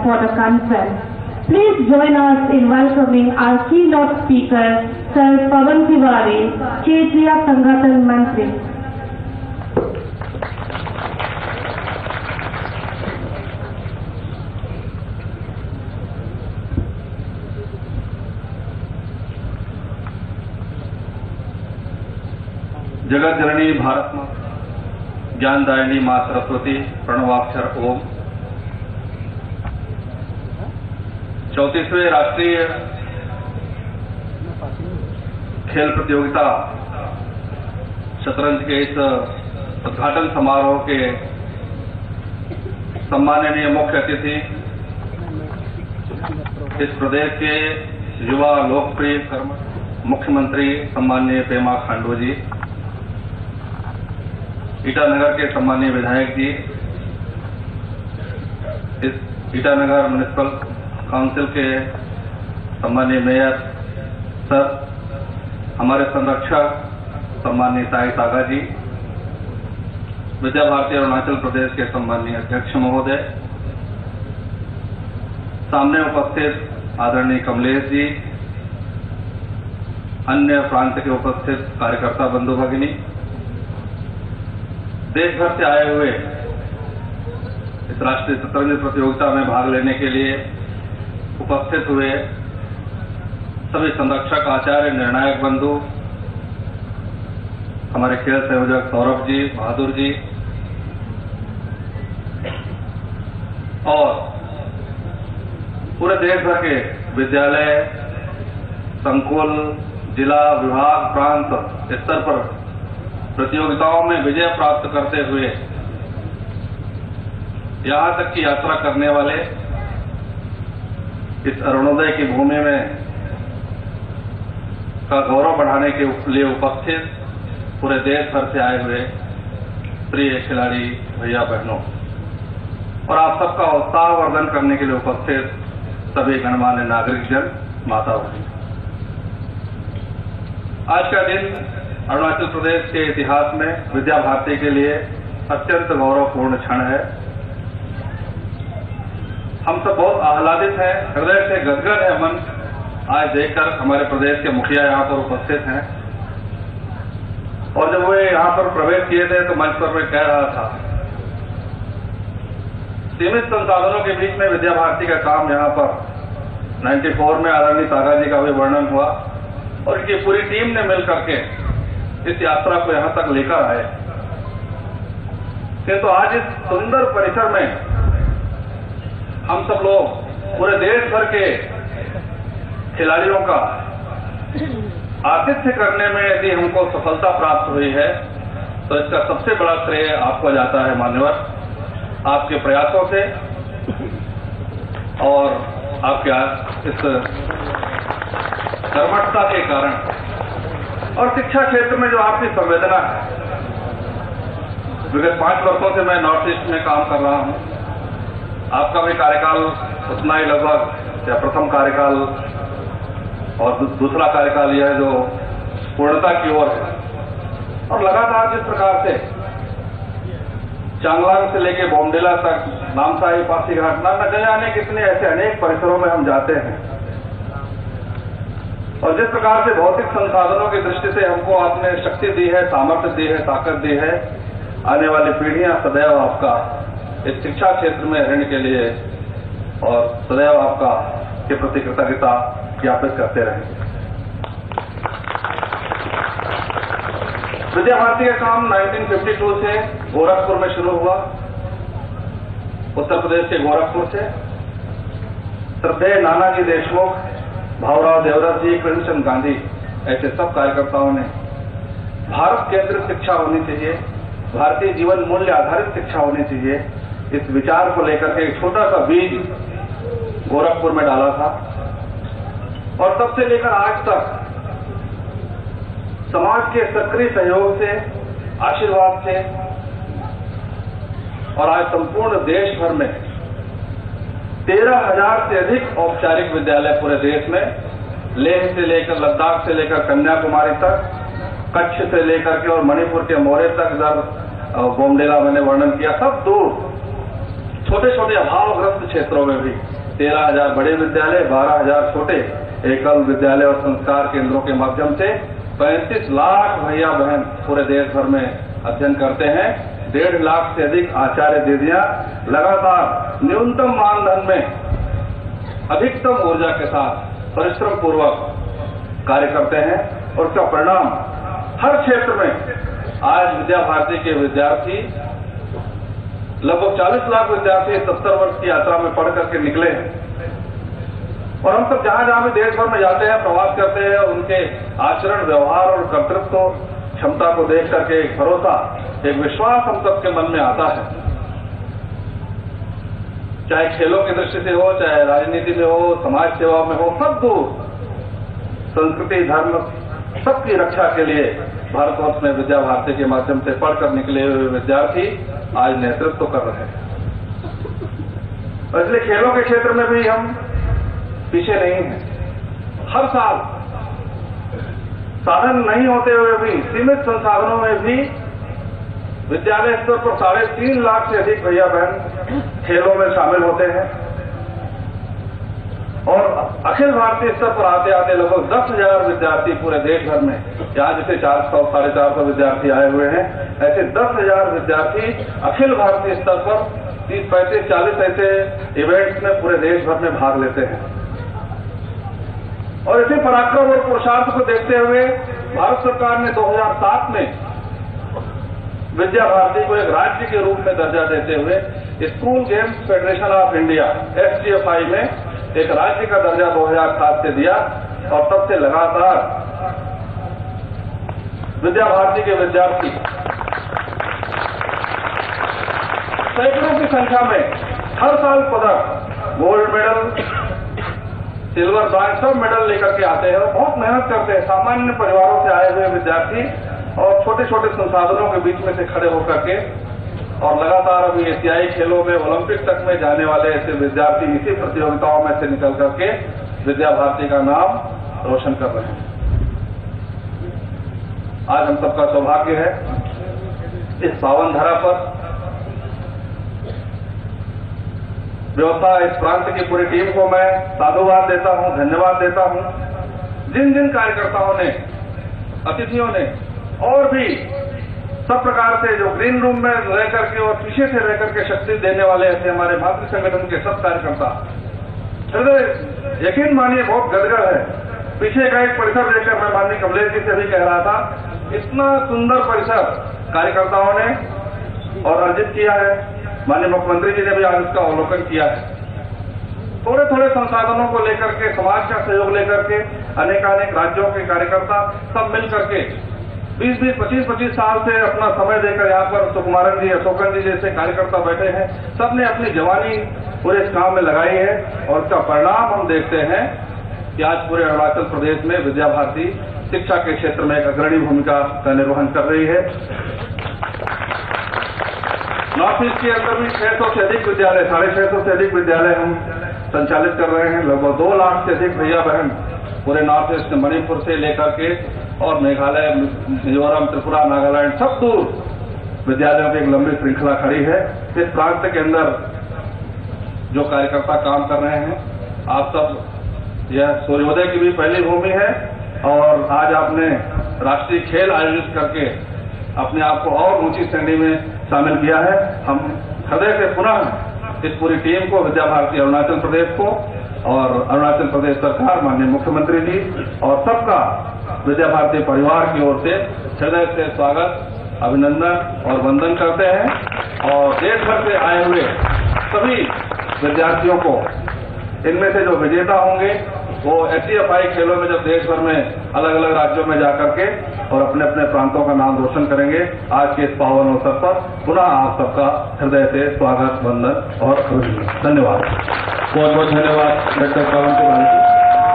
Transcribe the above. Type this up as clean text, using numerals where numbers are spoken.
for the conference. Please join us in welcoming our keynote speaker, Sir Pawan Tiwari, Kshetriya Sangathan Mantri. जगत जननी भारत माँ ज्ञानदायिनी माँ सरस्वती प्रणवाक्षर ओम। 34वें राष्ट्रीय खेल प्रतियोगिता शतरंज के इस उद्घाटन समारोह के सम्माननीय मुख्य अतिथि इस प्रदेश के युवा लोकप्रिय कर्मठ मुख्यमंत्री सम्माननीय पेमा खांडू जी, ईटानगर के सम्माननीय विधायक जी, इस ईटानगर म्युनिसिपल काउंसिल के सम्माननीय मेयर सर, हमारे संरक्षक सम्माननीय साई सागा जी, विद्या भारती अरुणाचल प्रदेश के सम्माननीय अध्यक्ष महोदय, सामने उपस्थित आदरणीय कमलेश जी, अन्य प्रांत के उपस्थित कार्यकर्ता बंधु भगिनी, देश भर से आए हुए इस राष्ट्रीय शतरंज प्रतियोगिता में भाग लेने के लिए उपस्थित हुए सभी संरक्षक, आचार्य, निर्णायक बंधु, हमारे खेल संयोजक सौरभ जी, बहादुर जी और पूरे देश भर के विद्यालय, संकुल, जिला, विभाग, प्रांत स्तर पर प्रतियोगिताओं में विजय प्राप्त करते हुए यहां तक की यात्रा करने वाले इस अरुणोदय की भूमि में का गौरव बढ़ाने के लिए उपस्थित पूरे देश भर से आए हुए प्रिय खिलाड़ी भैया बहनों और आप सबका उत्साहवर्धन करने के लिए उपस्थित सभी गणमान्य नागरिक जन, माता बहन। आज का दिन अरुणाचल प्रदेश के इतिहास में विद्या भारती के लिए अत्यंत गौरवपूर्ण क्षण है। हम सब बहुत आह्लादित हैं, हृदय से गदगद है मन आज देखकर हमारे प्रदेश के मुखिया यहाँ पर उपस्थित हैं। और जब वे यहाँ पर प्रवेश किए थे तो मंच पर मैं कह रहा था, सीमित संसाधनों के बीच में विद्या भारती का काम यहाँ पर 94 में आदरणीय सागा जी का भी वर्णन हुआ और इनकी पूरी टीम ने मिल करके इस यात्रा को यहां तक लेकर आए। किंतु आज इस सुंदर परिसर में हम सब लोग पूरे देश भर के खिलाड़ियों का आतिथ्य करने में यदि हमको सफलता प्राप्त हुई है तो इसका सबसे बड़ा श्रेय आपको जाता है मान्यवर, आपके प्रयासों से और आपके इस कर्मठता के कारण और शिक्षा क्षेत्र में जो आपकी संवेदना है। विगत 5 वर्षों से मैं नॉर्थ ईस्ट में काम कर रहा हूं। आपका भी कार्यकाल उतना ही लगभग, या प्रथम कार्यकाल और दूसरा कार्यकाल यह है जो पूर्णता की ओर है। और लगातार जिस प्रकार से चांगलांग से लेके बोमडिला तक, नामसाई, पासीघाट, न जाने कितने ऐसे अनेक परिसरों में हम जाते हैं और जिस प्रकार से भौतिक संसाधनों की दृष्टि से हमको आपने शक्ति दी है, सामर्थ्य दी है, ताकत दी है, आने वाली पीढ़ियां सदैव आपका इस शिक्षा क्षेत्र में ऋण के लिए और सदैव आपका के प्रति कृतज्ञता ज्ञापित करते रहेंगे। विद्या भारती का काम 1952 से गोरखपुर में शुरू हुआ, उत्तर प्रदेश के गोरखपुर से। श्रद्धेय नानाजी देशमुख, भावराव देवरत जी, कृष्णचंद गांधी ऐसे सब कार्यकर्ताओं ने भारत केंद्रित शिक्षा होनी चाहिए, भारतीय जीवन मूल्य आधारित शिक्षा होनी चाहिए, इस विचार को लेकर के एक छोटा सा बीज गोरखपुर में डाला था। और तब से लेकर आज तक समाज के सक्रिय सहयोग से, आशीर्वाद से और आज संपूर्ण देश भर में 13,000 से अधिक औपचारिक विद्यालय पूरे देश में, लेह से लेकर लद्दाख से लेकर कन्याकुमारी तक, कच्छ से लेकर के और मणिपुर के मोरे तक, इधर बोमडिला मैंने वर्णन किया, सब दूर छोटे छोटे अभावग्रस्त क्षेत्रों में भी 13,000 बड़े विद्यालय, 12,000 छोटे एकल विद्यालय और संस्कार केंद्रों के माध्यम से 35 लाख भैया बहन पूरे देश भर में अध्ययन करते हैं। 1.5 लाख से अधिक आचार्य दीदियां लगातार न्यूनतम मानदंड में अधिकतम ऊर्जा के साथ परिश्रम पूर्वक कार्य करते हैं और उसका परिणाम हर क्षेत्र में आज विद्या भारती के विद्यार्थी लगभग 40 लाख विद्यार्थी 70 वर्ष की यात्रा में पढ़ करके निकले हैं। और हम सब जहां जहां भी देश भर में जाते हैं, प्रवास करते हैं और उनके आचरण, व्यवहार और कर्तृत्व क्षमता को देख करके एक भरोसा, एक विश्वास हम सबके मन में आता है। चाहे खेलों की दृष्टि से हो, चाहे राजनीति में हो, समाज सेवा में हो, सब दूर संस्कृति, धर्म सबकी रक्षा के लिए भारतवर्ष में विद्या भारती के माध्यम से पढ़कर निकले हुए विद्यार्थी आज नेतृत्व कर रहे हैं। और इसलिए खेलों के क्षेत्र में भी हम पीछे नहीं हैं। हर साल साधन नहीं होते हुए भी, सीमित संसाधनों में भी विद्यालय स्तर पर 3.5 लाख से अधिक भैया बहन खेलों में शामिल होते हैं। और अखिल भारतीय स्तर पर आते आते लगभग 10,000 विद्यार्थी पूरे देश भर में, यहाँ जैसे 400 साढ़े 400 विद्यार्थी आए हुए हैं, ऐसे 10,000 विद्यार्थी अखिल भारतीय स्तर पर 30, 35, 40 ऐसे इवेंट्स में पूरे देश भर में भाग लेते हैं। और इसी पराक्रम और पुरुषार्थ को देखते हुए भारत सरकार ने 2007 में विद्या भारती को एक राज्य के रूप में दर्जा देते हुए school games federation of India SGFI में एक राज्य का दर्जा 2007 से दिया। और तब से लगातार विद्या भारती के विद्यार्थी सैकड़ों की संख्या में हर साल पदक, गोल्ड मेडल, सिल्वर, ब्रॉन्ज सब मेडल लेकर के आते हैं और बहुत मेहनत करते हैं। सामान्य परिवारों से आए हुए विद्यार्थी और छोटे छोटे संसाधनों के बीच में से खड़े होकर के और लगातार अभी एशियाई खेलों में, ओलंपिक तक में जाने वाले ऐसे विद्यार्थी इसी प्रतियोगिताओं में से निकल करके विद्या भारती का नाम रोशन कर रहे हैं। आज हम सबका सौभाग्य है इस पावन धरा पर व्यवस्था, इस प्रांत की पूरी टीम को मैं साधुवाद देता हूं, धन्यवाद देता हूं। जिन जिन कार्यकर्ताओं ने, अतिथियों ने और भी सब प्रकार से जो ग्रीन रूम में रह करके और पीछे से रह करके शक्ति देने वाले ऐसे हमारे भातृ संगठन के सब कार्यकर्ता, हृदय यकीन मानिए बहुत गदगद है। पीछे का एक परिसर देखकर मैं माननीय कमलेश जी से भी कह रहा था, इतना सुंदर परिसर कार्यकर्ताओं ने और अर्जित किया है। माननीय मुख्यमंत्री जी ने भी आज उसका अवलोकन किया है। थोड़े थोड़े संसाधनों को लेकर के, समाज का सहयोग लेकर के अनेकानेक राज्यों के कार्यकर्ता सब मिल करके 20-20, 25-25 साल से अपना समय देकर यहाँ पर सुकुमारन जी, अशोकन जी जैसे कार्यकर्ता बैठे हैं। सबने अपनी जवानी पूरे इस काम में लगाई है और उसका परिणाम हम देखते हैं कि आज पूरे अरुणाचल प्रदेश में विद्या भारती शिक्षा के क्षेत्र में एक अग्रणी भूमिका का निर्वहन कर रही है। नॉर्थ ईस्ट के अंदर भी 600 से अधिक विद्यालय, 650 से अधिक विद्यालय हम संचालित कर रहे हैं। लगभग 2 लाख से अधिक भैया बहन पूरे नॉर्थ ईस्ट, मणिपुर से लेकर के और मेघालय, मिजोरम, त्रिपुरा, नागालैंड सब दूर विद्यालयों की एक लंबी श्रृंखला खड़ी है। इस प्रांत के अंदर जो कार्यकर्ता काम कर रहे हैं, आप सब, यह सूर्योदय की भी पहली भूमि है और आज आपने राष्ट्रीय खेल आयोजित करके अपने आप को और ऊंची श्रेणी में शामिल किया है। हम हृदय से पुनः इस पूरी टीम को, विद्या भारती अरुणाचल प्रदेश को और अरुणाचल प्रदेश सरकार, माननीय मुख्यमंत्री जी और सबका विद्या भारती परिवार की ओर से हृदय से स्वागत, अभिनंदन और वंदन करते हैं। और देश भर से आए हुए सभी विद्यार्थियों को, इनमें से जो विजेता होंगे वो SGFI खेलों में जब देश भर में अलग अलग राज्यों में जाकर के और अपने अपने प्रांतों का नाम रोशन करेंगे, आज के इस पावन अवसर पर पुनः आप सबका हृदय से स्वागत, वंदन और धन्यवाद। बहुत बहुत धन्यवाद डॉक्टर पवन तिवारी।